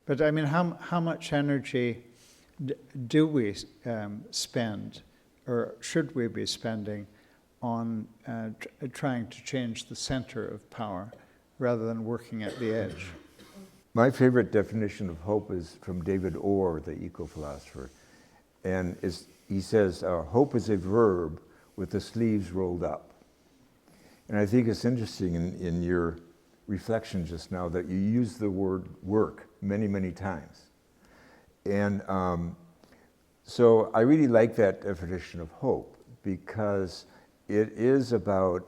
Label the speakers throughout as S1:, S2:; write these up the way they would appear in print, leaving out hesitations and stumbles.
S1: But I mean, how much energy do we spend, or should we be spending, on trying to change the center of power rather than working at the edge?
S2: My favorite definition of hope is from David Orr, the eco-philosopher. And he says, hope is a verb with the sleeves rolled up. And I think it's interesting in your reflection just now that you use the word work many, many times. And so I really like that definition of hope, because it is about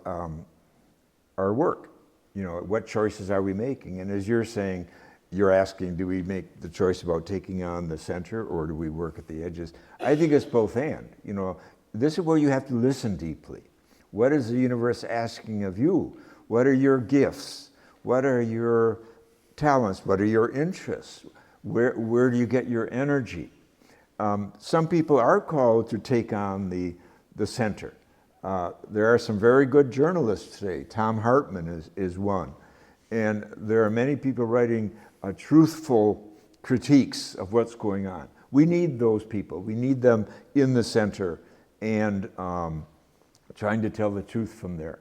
S2: our work. You know, what choices are we making? And as you're saying, you're asking, do we make the choice about taking on the center, or do we work at the edges? I think it's both and. You know, this is where you have to listen deeply. What is the universe asking of you? What are your gifts? What are your talents? What are your interests? Where do you get your energy? Some people are called to take on the center. There are some very good journalists today. Tom Hartman is one. And there are many people writing truthful critiques of what's going on. We need those people. We need them in the center and trying to tell the truth from there.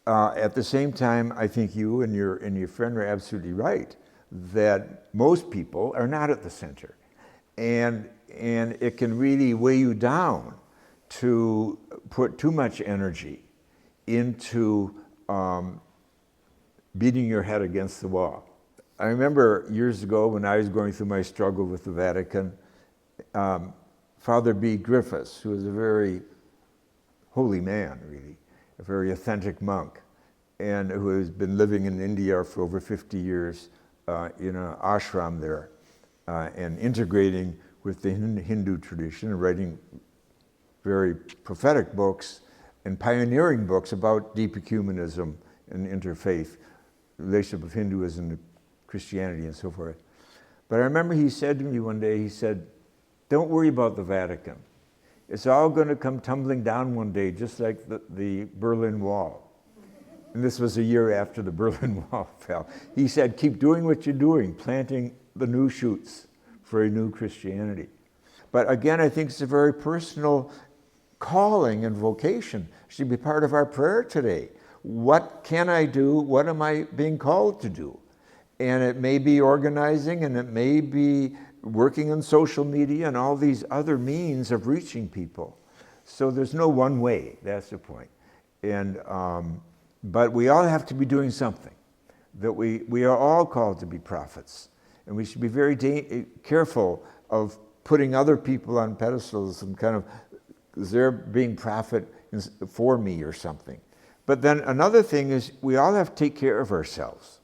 S2: At the same time, I think you and your friend are absolutely right that most people are not at the center. And it can really weigh you down to put too much energy into beating your head against the wall. I remember years ago when I was going through my struggle with the Vatican, Father B. Griffiths, who was a very holy man, really, a very authentic monk, and who has been living in India for over 50 years in an ashram there, and integrating with the Hindu tradition and writing very prophetic books and pioneering books about deep ecumenism and interfaith, relationship of Hinduism to Christianity and so forth. But I remember he said to me one day, he said, don't worry about the Vatican. It's all going to come tumbling down one day, just like the Berlin Wall. And this was a year after the Berlin Wall fell. He said, keep doing what you're doing, planting the new shoots for a new Christianity. But again, I think it's a very personal calling and vocation. It should be part of our prayer today. What can I do? What am I being called to do? And it may be organizing, and it may be working on social media and all these other means of reaching people. So there's no one way, that's the point. And, but we all have to be doing something. That we are all called to be prophets. And we should be very careful of putting other people on pedestals and kind of, they're being prophet for me or something. But then another thing is we all have to take care of ourselves.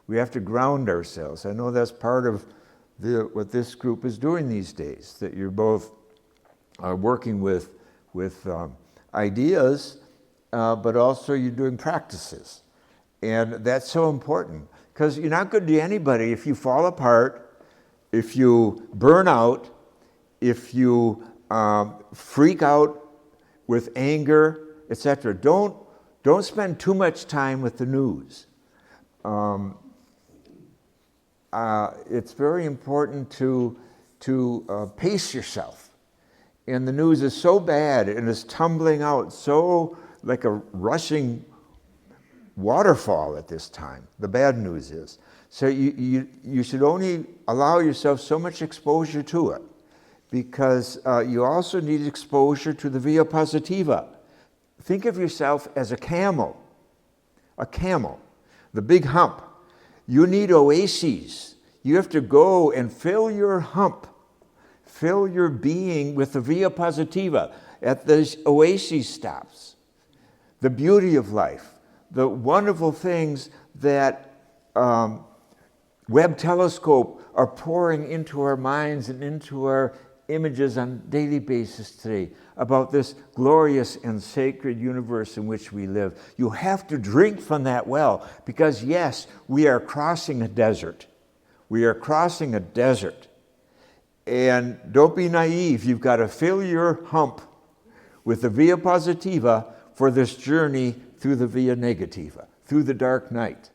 S2: We have to ground ourselves. I know that's part of what this group is doing these days, that you're both working with ideas, but also you're doing practices. And that's so important, because you're not good to anybody if you fall apart, if you burn out, if you freak out with anger, etc. Don't spend too much time with the news. It's very important to pace yourself. And the news is so bad and is tumbling out so like a rushing waterfall at this time. The bad news is. So you should only allow yourself so much exposure to it, because you also need exposure to the via positiva. Think of yourself as a camel, the big hump. You need oases. You have to go and fill your hump, fill your being with the via positiva at these oasis stops. The beauty of life, the wonderful things that Webb telescope are pouring into our minds and into our images on a daily basis today about this glorious and sacred universe in which we live. You have to drink from that well, because yes, we are crossing a desert. We are crossing a desert. And don't be naive. You've got to fill your hump with the via positiva for this journey through the via negativa, through the dark night.